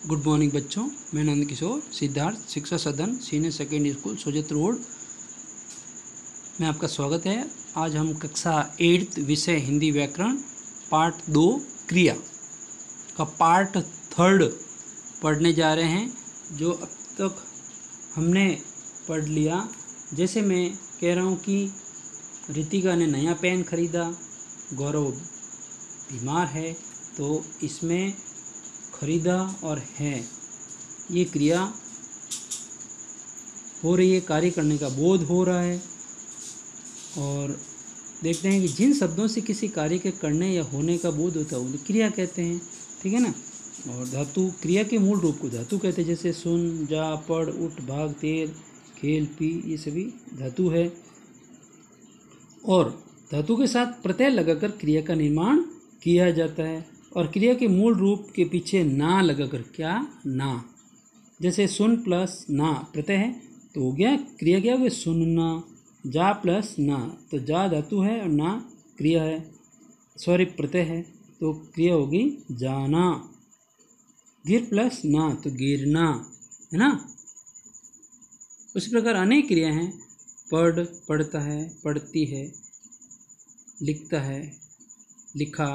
Good morning बच्चों, मैं नंद किशोर सिद्धार्थ शिक्षा सदन senior secondary school Sojat road में आपका स्वागत है। आज हम कक्षा 8 विषय हिंदी व्याकरण पार्ट 2 क्रिया का पार्ट 3 पढ़ने जा रहे हैं, जो अब तक हमने पढ़ लिया। जैसे मैं कह रहा हूँ कि रितिका ने नया पेन खरीदा, गौरव बीमार है, तो इसमें खरीदा और है ये क्रिया हो रही है, कार्य करने का बोध हो रहा है। और देखते हैं कि जिन शब्दों से किसी कार्य के करने या होने का बोध होता है उन्हें क्रिया कहते हैं, ठीक है ना। और धातु, क्रिया के मूल रूप को धातु कहते हैं, जैसे सुन, जा, पढ़, उठ, भाग, तेर, खेल, पी, ये सभी धातु है। और धातु के साथ प्रत्यय लगाकर क्रिया का निर्माण किया जाता है। और क्रिया के मूल रूप के पीछे ना लगाकर, क्या ना, जैसे सुन प्लस ना प्रत्यय है तो हो गया क्रिया, क्या हो गया सुनना। जा प्लस ना तो जा धातु है और ना क्रिया है, सॉरी प्रत्यय है, तो क्रिया होगी जाना। गिर प्लस ना तो गिरना, है ना। उसी प्रकार अनेक क्रिया हैं। पढ़ पढ़ता है, पढ़ती है, लिखता है, लिखा,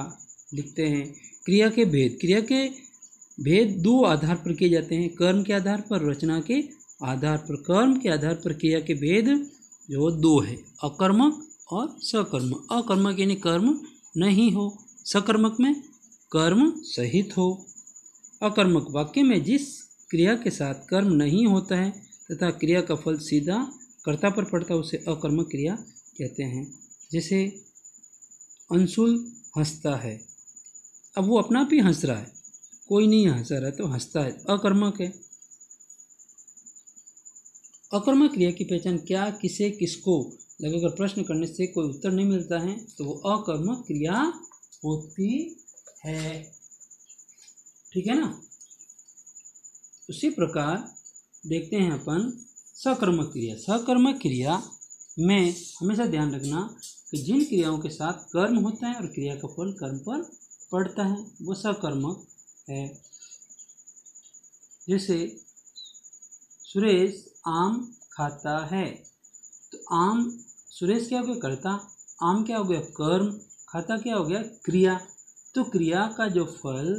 लिखते हैं। क्रिया के भेद, क्रिया के भेद दो आधार पर किए जाते हैं, कर्म के आधार पर, रचना के आधार पर। कर्म के आधार पर क्रिया के भेद जो दो है, अकर्मक और सकर्मक। अकर्मक यानी कर्म नहीं हो, सकर्मक में कर्म सहित हो। अकर्मक वाक्य में जिस क्रिया के साथ कर्म नहीं होता है तथा क्रिया का फल सीधा कर्ता पर पड़ता है, उसे अकर्मक क्रिया कहते हैं। जैसे अंशुल हंसता है, अब वो अपना आप ही हंस रहा है, कोई नहीं हंस रहा है तो हंसता है, अकर्मक है। अकर्मक क्रिया की पहचान क्या, किसे, किसको लगाकर प्रश्न करने से कोई उत्तर नहीं मिलता है तो वो अकर्मक क्रिया होती है, ठीक है ना। उसी प्रकार देखते हैं अपन सकर्मक क्रिया। सकर्मक क्रिया में हमेशा ध्यान रखना कि जिन क्रियाओं के साथ कर्म होता है और क्रिया का फल कर्म पर पड़ता है वो सकर्मक है। जैसे सुरेश आम खाता है, तो आम, सुरेश क्या हो गया कर्ता, आम क्या हो गया कर्म, खाता क्या हो गया क्रिया। तो क्रिया का जो फल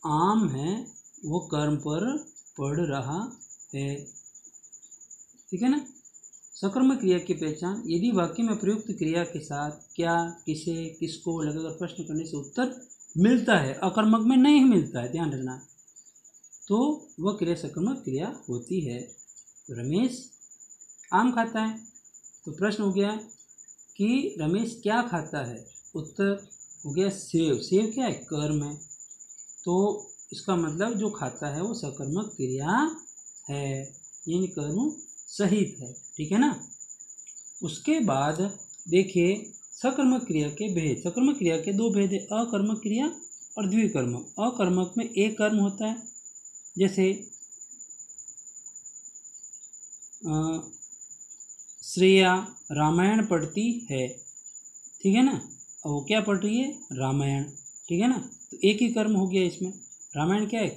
आम है वो कर्म पर पड़ रहा है, ठीक है ना। सकर्मक क्रिया की पहचान, यदि वाक्य में प्रयुक्त क्रिया के साथ क्या, किसे, किसको लगाकर प्रश्न करने से उत्तर मिलता है, अकर्मक में नहीं मिलता है, ध्यान रखना, तो वह क्रिया सकर्मक क्रिया होती है। तो रमेश आम खाता है, तो प्रश्न हो गया कि रमेश क्या खाता है, उत्तर हो गया सेव। सेव क्या है कर्म है, तो इसका मतलब जो खाता है वो सकर्मक क्रिया है, यानी कर्म सहित है, ठीक है ना। उसके बाद देखिए सकर्मक क्रिया के भेद। सकर्मक क्रिया के दो भेद है, अकर्मक क्रिया और द्विकर्मक। अकर्मक में एक कर्म होता है, जैसे श्रेया रामायण पढ़ती है, ठीक है ना, और वो क्या पढ़ रही है रामायण, ठीक है ना, तो एक ही कर्म हो गया इसमें। रामायण क्या है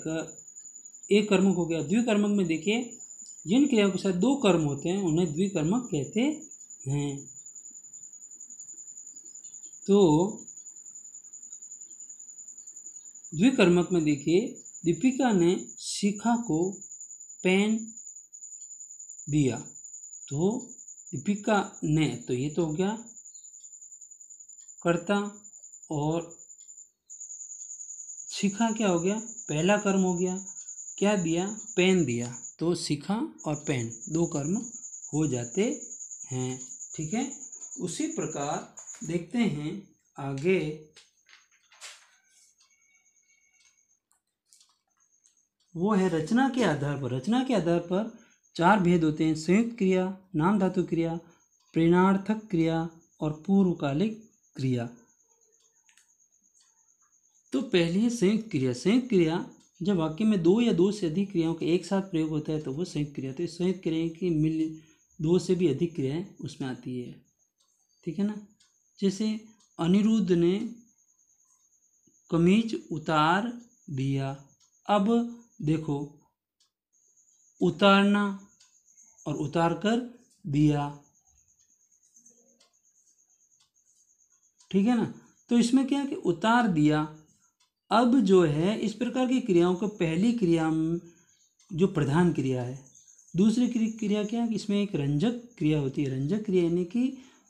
एक कर्मक हो गया। द्विकर्मक में देखिए जिन क्रियाओं के साथ दो कर्म होते हैं उन्हें द्विकर्मक कहते हैं। तो द्विकर्मक में देखिए दीपिका ने शिखा को पेन दिया, तो दीपिका ने, तो ये तो हो गया कर्ता, और शिखा क्या हो गया पहला कर्म हो गया, क्या दिया पेन दिया, तो शिखा और पेन दो कर्म हो जाते हैं, ठीक है। उसी प्रकार देखते हैं आगे, वो है रचना के आधार पर। रचना के आधार पर चार भेद होते हैं, संयुक्त क्रिया, नाम धातु क्रिया, प्रेरणार्थक क्रिया और पूर्वकालिक क्रिया। तो पहली है संयुक्त क्रिया। संयुक्त क्रिया जब वाक्य में दो या दो से अधिक क्रियाओं का एक साथ प्रयोग होता है तो वो संयुक्त क्रिया। तो इस संयुक्त क्रिया की मिल दो से भी अधिक क्रियाएं उसमें आती है, ठीक है ना। जैसे अनिरुद्ध ने कमीज उतार दिया, अब देखो, उतारना और उतार कर दिया, ठीक है ना। तो इसमें क्या है कि उतार दिया। अब जो है इस प्रकार की क्रियाओं को पहली क्रिया जो प्रधान क्रिया है, दूसरी क्रिया क्या है कि इसमें एक रंजक क्रिया होती है। रंजक क्रिया यानी कि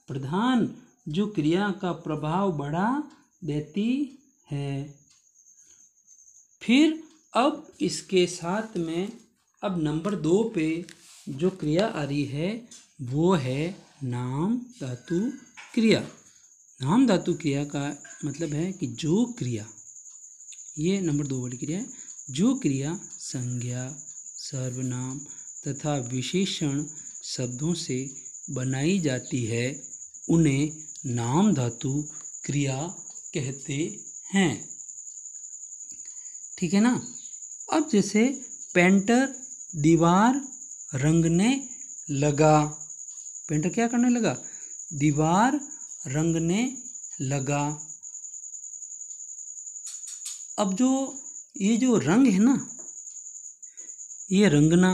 प्रधान जो क्रिया का प्रभाव बढ़ा देती है। फिर अब इसके साथ में अब नंबर 2 पे जो क्रिया आ रही है वो है नाम धातु क्रिया। नाम धातु क्रिया का मतलब है कि जो क्रिया, ये नंबर 2 वाली क्रिया है, जो क्रिया संज्ञा, सर्वनाम तथा विशेषण शब्दों से बनाई जाती है उन्हें नाम धातु क्रिया कहते हैं, ठीक है ना। अब जैसे पेंटर दीवार रंगने लगा, पेंटर क्या करने लगा, दीवार रंगने लगा। अब जो ये जो रंग है ना, ये रंगना,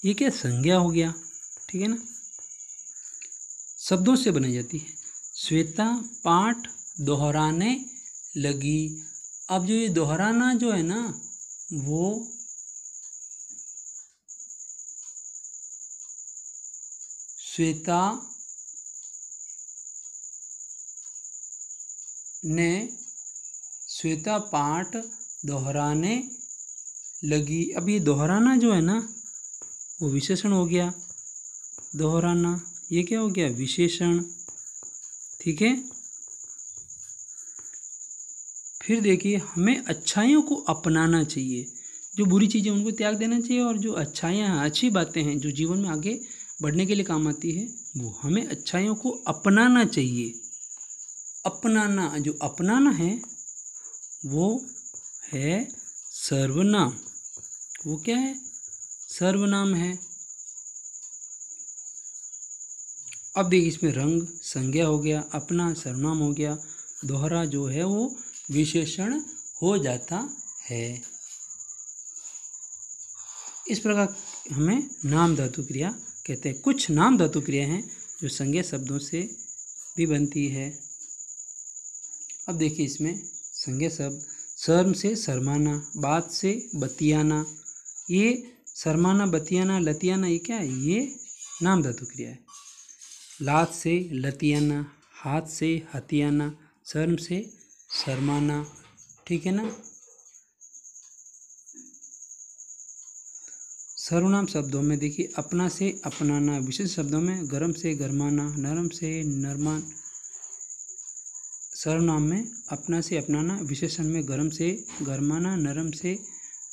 ये क्या संज्ञा हो गया, ठीक है ना, शब्दों से बनाई जाती है। श्वेता पाठ दोहराने लगी। अब जो ये दोहराना जो है ना, वो श्वेता ने श्वेता पाठ दोहराने लगी। अब ये दोहराना जो है ना वो विशेषण हो गया, दोहराना ये क्या हो गया, विशेषण, ठीक है। फिर देखिए, हमें अच्छाइयों को अपनाना चाहिए, जो बुरी चीज़ें उनको त्याग देना चाहिए, और जो अच्छाइयाँ अच्छी बातें हैं जो जीवन में आगे बढ़ने के लिए काम आती है, वो हमें अच्छाइयों को अपनाना चाहिए। अपनाना, जो अपनाना है वो है सर्वनाम, वो क्या है, सर्वनाम है। अब देखिए, इसमें रंग संज्ञा हो गया, अपना सर्वनाम हो गया, दोहरा जो है वो विशेषण हो जाता है। इस प्रकार हमें नाम धातु क्रिया कहते हैं। कुछ नाम धातु क्रिया हैं जो संज्ञा शब्दों से भी बनती है। अब देखिए, इसमें संज्ञा शब्द शर्म से शर्माना, बात से बतियाना, ये शर्माना, बतियाना, लतियाना, ये क्या है, ये नाम धातु क्रिया है। लात से लतियाना, हाथ से हथियाना, शर्म से शर्माना, ठीक है ना। सर्वनाम शब्दों में देखिए, अपना से अपनाना, विशेष शब्दों में गर्म से गरमाना, नरम से नरमान। सर्वनाम में अपना से अपनाना, विशेषण में गर्म से गरमाना, नरम से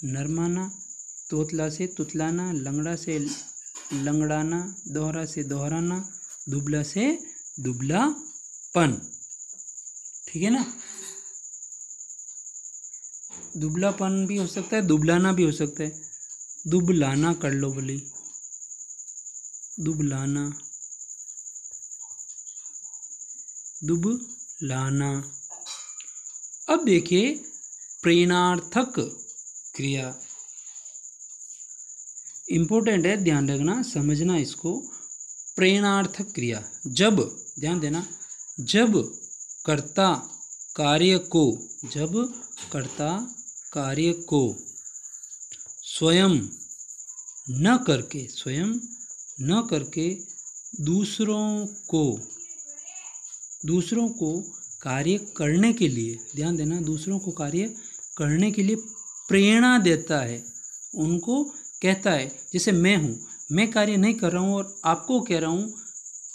नरमाना, तोतला से तुतलाना, लंगड़ा से लंगड़ाना, दोहरा से दोहराना, दुबला से दुबलापन, ठीक है ना। दुबलापन भी हो सकता है, दुबलाना भी हो सकता है। दुबलाना कर लो बोली, दुबलाना, दुबलाना। अब देखिए, प्रेरणार्थक क्रिया इम्पोर्टेंट है, ध्यान रखना, समझना इसको। प्रेरणार्थक क्रिया, जब, ध्यान देना, जब कर्ता कार्य को, जब कर्ता कार्य को स्वयं न करके, स्वयं न करके दूसरों को कार्य करने के लिए, ध्यान देना, दूसरों को कार्य करने के लिए प्रेरणा देता है, उनको कहता है, जैसे मैं हूँ, मैं कार्य नहीं कर रहा हूँ और आपको कह रहा हूँ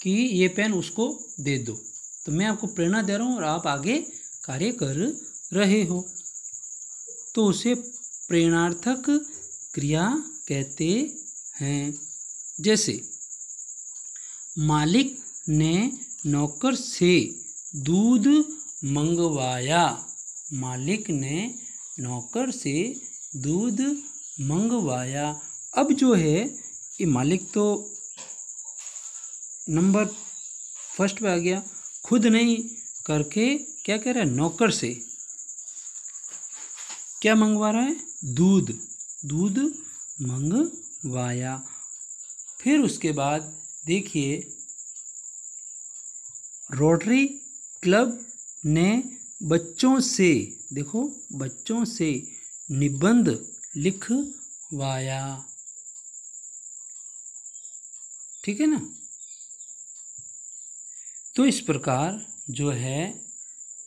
कि ये पेन उसको दे दो, तो मैं आपको प्रेरणा दे रहा हूँ और आप आगे कार्य कर रहे हो, तो उसे प्रेरणार्थक क्रिया कहते हैं। जैसे मालिक ने नौकर से दूध मंगवाया, मालिक ने नौकर से दूध मंगवाया। अब जो है ये मालिक तो नंबर फर्स्ट पे आ गया, खुद नहीं करके क्या कह रहा है, नौकर से, क्या मंगवा रहा है? दूध, दूध मंगवाया। फिर उसके बाद देखिए, रोटरी क्लब ने बच्चों से, देखो बच्चों से निबंध लिखवाया। ठीक है ना। तो इस प्रकार जो है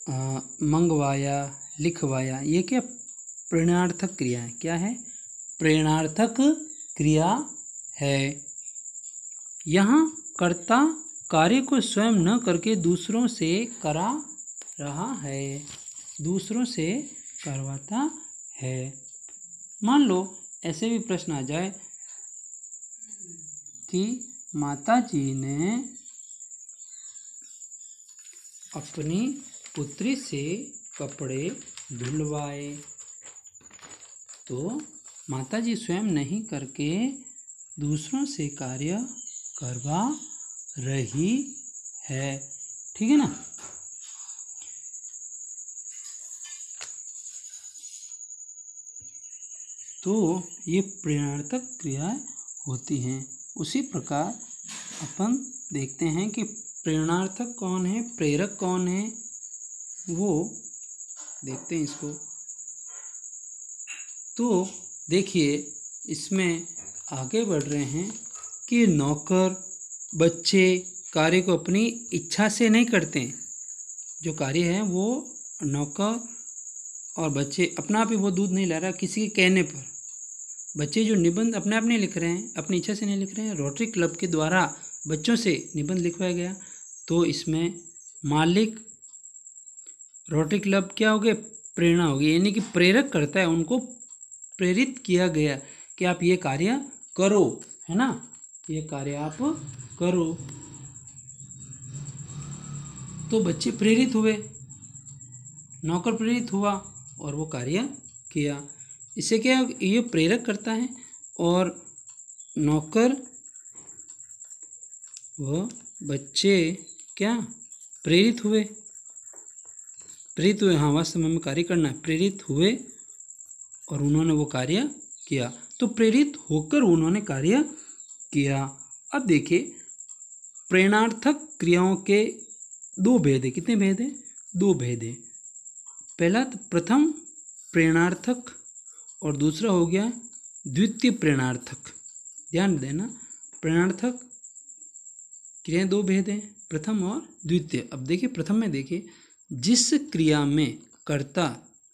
मंगवाया, लिखवाया, ये क्या प्रेरणार्थक क्रिया है। क्या है? प्रेरणार्थक क्रिया है। यहाँ कर्ता कार्य को स्वयं न करके दूसरों से करा रहा है, दूसरों से करवाता है। मान लो ऐसे भी प्रश्न आ जाए कि माता जी ने अपनी पुत्री से कपड़े धुलवाए, तो माता जी स्वयं नहीं करके दूसरों से कार्य करवा रही है। ठीक है ना। तो ये प्रेरणार्थक क्रियाएं होती हैं। उसी प्रकार अपन देखते हैं कि प्रेरणार्थक कौन है, प्रेरक कौन है, वो देखते हैं इसको। तो देखिए इसमें आगे बढ़ रहे हैं कि नौकर बच्चे कार्य को अपनी इच्छा से नहीं करते हैं। जो कार्य है वो नौकर और बच्चे अपना आप ही वो दूध नहीं ला रहा, किसी के कहने पर। बच्चे जो निबंध अपने आप नहीं लिख रहे हैं, अपनी इच्छा से नहीं लिख रहे हैं, रोटरी क्लब के द्वारा बच्चों से निबंध लिखवाया गया। तो इसमें मालिक रोटरी क्लब क्या हो गया? प्रेरणा होगी, यानी कि प्रेरक करता है, उनको प्रेरित किया गया कि आप ये कार्य करो, है ना, ये कार्य आप करो। तो बच्चे प्रेरित हुए, नौकर प्रेरित हुआ और वो कार्य किया। इससे क्या, ये प्रेरक करता है और नौकर व बच्चे क्या प्रेरित हुए, प्रेरित हुए। हाँ, वास्तव में हमें कार्य करना है, प्रेरित हुए और उन्होंने वो कार्य किया। तो प्रेरित होकर उन्होंने कार्य किया। अब देखिए प्रेरणार्थक क्रियाओं के दो भेद है। कितने भेद हैं? दो भेद है। पहला प्रथम प्रेरणार्थक और दूसरा हो गया द्वितीय प्रेरणार्थक। ध्यान देना, प्रेरणार्थक क्रियाएं दो भेद हैं, प्रथम और द्वितीय। अब देखिए प्रथम में देखिए, जिस क्रिया में कर्ता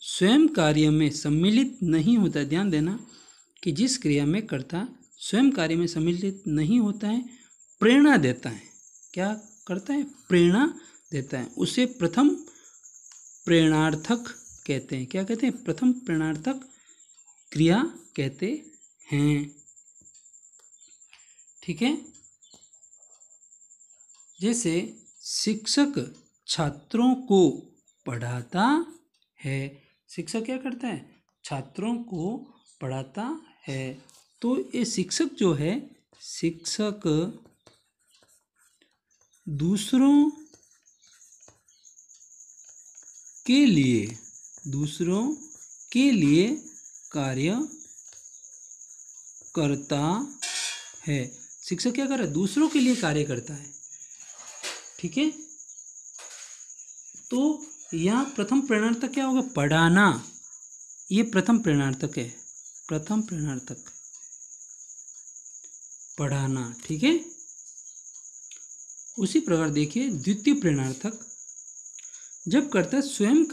स्वयं कार्य में सम्मिलित नहीं होता, ध्यान देना कि जिस क्रिया में कर्ता स्वयं कार्य में सम्मिलित नहीं होता है, प्रेरणा देता है। क्या करता है? प्रेरणा देता है, उसे प्रथम प्रेरणार्थक कहते हैं। क्या कहते हैं? प्रथम प्रेरणार्थक क्रिया कहते हैं। ठीक है। जैसे शिक्षक छात्रों को पढ़ाता है, शिक्षक क्या करता है? छात्रों को पढ़ाता है। तो ये शिक्षक जो है, शिक्षक दूसरों के लिए कार्य करता है। शिक्षक क्या कर रहा है? दूसरों के लिए कार्य करता है। ठीक है। तो यहाँ प्रथम प्रेरणार्थक क्या होगा? पढ़ाना। ये प्रथम प्रेरणार्थक है, प्रथम प्रेरणार्थक पढ़ाना। ठीक है। उसी प्रकार देखिए द्वितीय प्रेरणार्थक, जब कर्ता स्वयं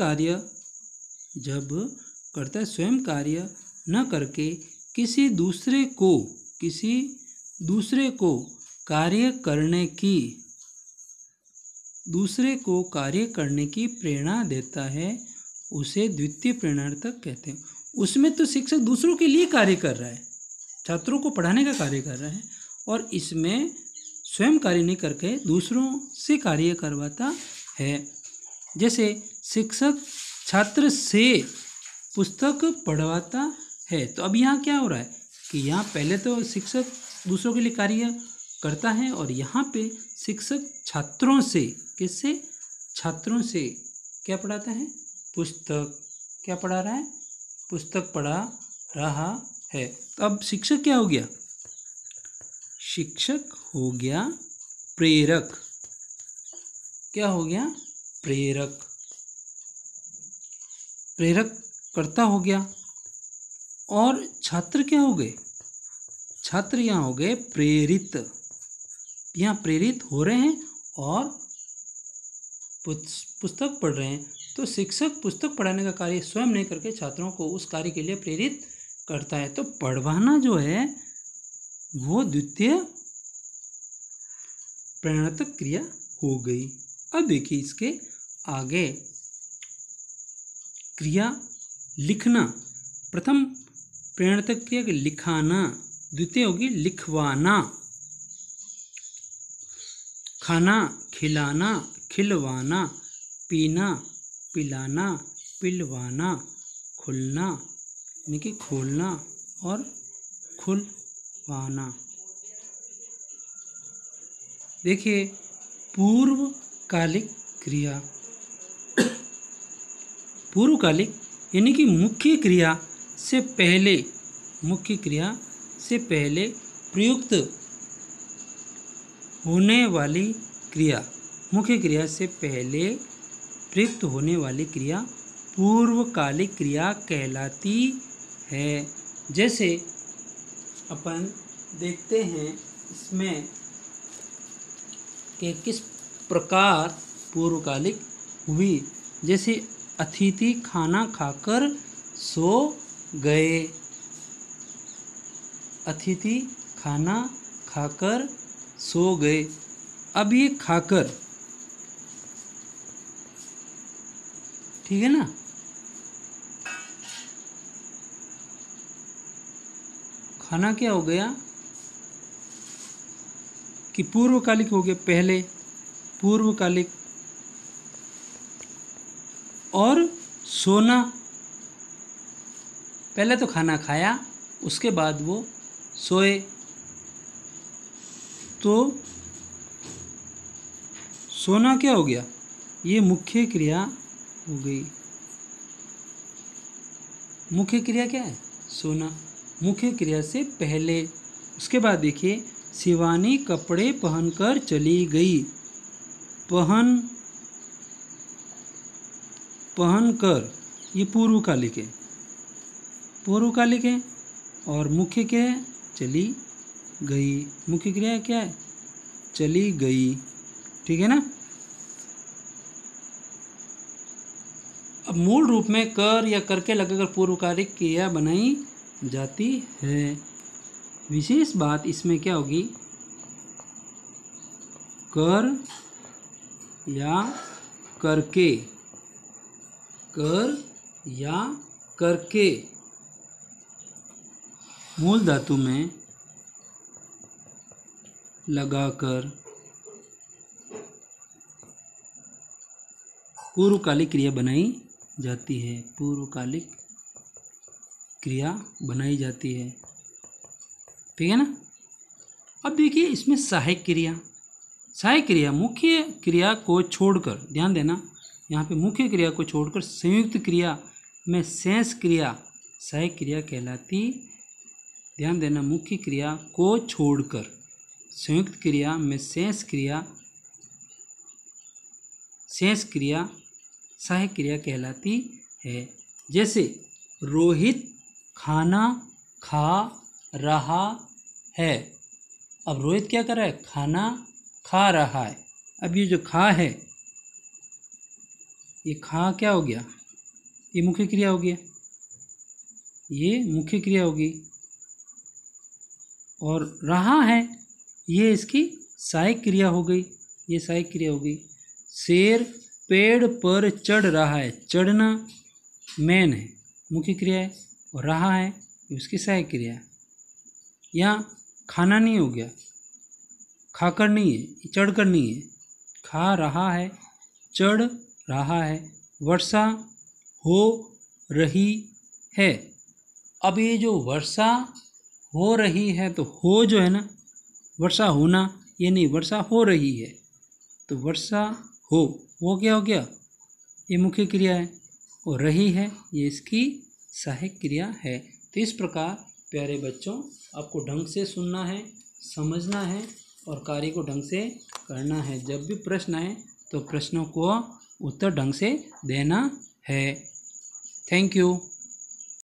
कार्य न करके किसी दूसरे को कार्य करने की प्रेरणा देता है, उसे द्वितीय प्रेरणार्थक कहते हैं। उसमें तो शिक्षक दूसरों के लिए कार्य कर रहा है, छात्रों को पढ़ाने का कार्य कर रहा है, और इसमें स्वयं कार्य नहीं करके दूसरों से कार्य करवाता है। जैसे शिक्षक छात्र से पुस्तक पढ़वाता है। तो अब यहाँ क्या हो रहा है कि यहाँ पहले तो शिक्षक दूसरों के लिए कार्य करता है, और यहाँ पे शिक्षक छात्रों से, किससे? छात्रों से क्या पढ़ाता है? पुस्तक। क्या पढ़ा रहा है? पुस्तक पढ़ा रहा है। तो अब शिक्षक क्या हो गया? शिक्षक हो गया प्रेरक। क्या हो गया? प्रेरक। प्रेरक कर्ता हो गया। और छात्र क्या हो गए? छात्र यहाँ हो गए प्रेरित। यहाँ प्रेरित हो रहे हैं और पुस्तक पढ़ रहे हैं। तो शिक्षक पुस्तक पढ़ाने का कार्य स्वयं नहीं करके छात्रों को उस कार्य के लिए प्रेरित करता है। तो पढ़वाना जो है वो द्वितीय प्रेरणात्मक क्रिया हो गई। अब देखिए इसके आगे क्रिया लिखना। प्रथम प्रेरणात्मक क्रिया लिखाना, द्वितीय होगी लिखवाना। खाना, खिलाना, खिलवाना, पीना, पिलाना, पिलवाना, खुलना यानी कि खोलना और खुलवाना। देखिए पूर्वकालिक क्रिया। पूर्वकालिक यानी कि मुख्य क्रिया से पहले, मुख्य क्रिया से पहले प्रयुक्त होने वाली क्रिया, मुख्य क्रिया से पहले प्रयुक्त होने वाली क्रिया पूर्वकालिक क्रिया कहलाती है। जैसे अपन देखते हैं इसमें कि किस प्रकार पूर्वकालिक हुई। जैसे अतिथि खाना खाकर सो गए। अतिथि खाना खाकर सो गए। अब ये खाकर, ठीक है ना, खाना क्या हो गया कि पूर्वकालिक हो गया, पहले पूर्वकालिक। और सोना, पहले तो खाना खाया उसके बाद वो सोए, तो सोना क्या हो गया? ये मुख्य क्रिया हो गई। मुख्य क्रिया क्या है? सोना, मुख्य क्रिया से पहले। उसके बाद देखिए शिवानी कपड़े पहनकर चली गई। पहनकर ये पूर्वकालिक है, पूर्वकालिक है। और मुख्य क्या है? चली गई। मुख्य क्रिया क्या है? चली गई, ठीक है ना। अब मूल रूप में कर या करके लगाकर पूर्वकालिक क्रिया बनाई जाती है। विशेष बात इसमें क्या होगी? कर या करके, कर या करके मूल धातु में लगाकर पूर्वकालिक क्रिया बनाई जाती है। पूर्वकालिक क्रिया बनाई जाती है, ठीक है ना। अब देखिए इसमें सहायक क्रिया। सहायक क्रिया मुख्य क्रिया को छोड़कर, ध्यान देना यहाँ पे मुख्य क्रिया को छोड़कर संयुक्त क्रिया में शेष क्रिया सहायक क्रिया कहलाती। ध्यान देना, मुख्य क्रिया को छोड़कर संयुक्त क्रिया में शेष क्रिया सहायक क्रिया कहलाती है। जैसे रोहित खाना खा रहा है। अब रोहित क्या कर रहा है? खाना खा रहा है। अब ये जो खा है, ये खा क्या हो गया? ये मुख्य क्रिया हो गया, ये मुख्य क्रिया होगी। और रहा है, ये इसकी सहायक क्रिया हो गई, ये सहायक क्रिया हो गई। शेर पेड़ पर चढ़ रहा है। चढ़ना मेन है, मुख्य क्रिया है। और रहा है, ये उसकी सहायक क्रिया है। यहाँ खाना नहीं हो गया, खाकर नहीं है, चढ़कर नहीं है। खा रहा है, चढ़ रहा है। वर्षा हो रही है। अब ये जो वर्षा हो रही है, तो हो जो है ना, वर्षा होना, ये नहीं, वर्षा हो रही है। तो वर्षा हो, वो क्या हो गया? ये मुख्य क्रिया है। और रही है, ये इसकी सहायक क्रिया है। तो इस प्रकार प्यारे बच्चों, आपको ढंग से सुनना है, समझना है और कार्य को ढंग से करना है। जब भी प्रश्न आए तो प्रश्नों को उत्तर ढंग से देना है। Thank you.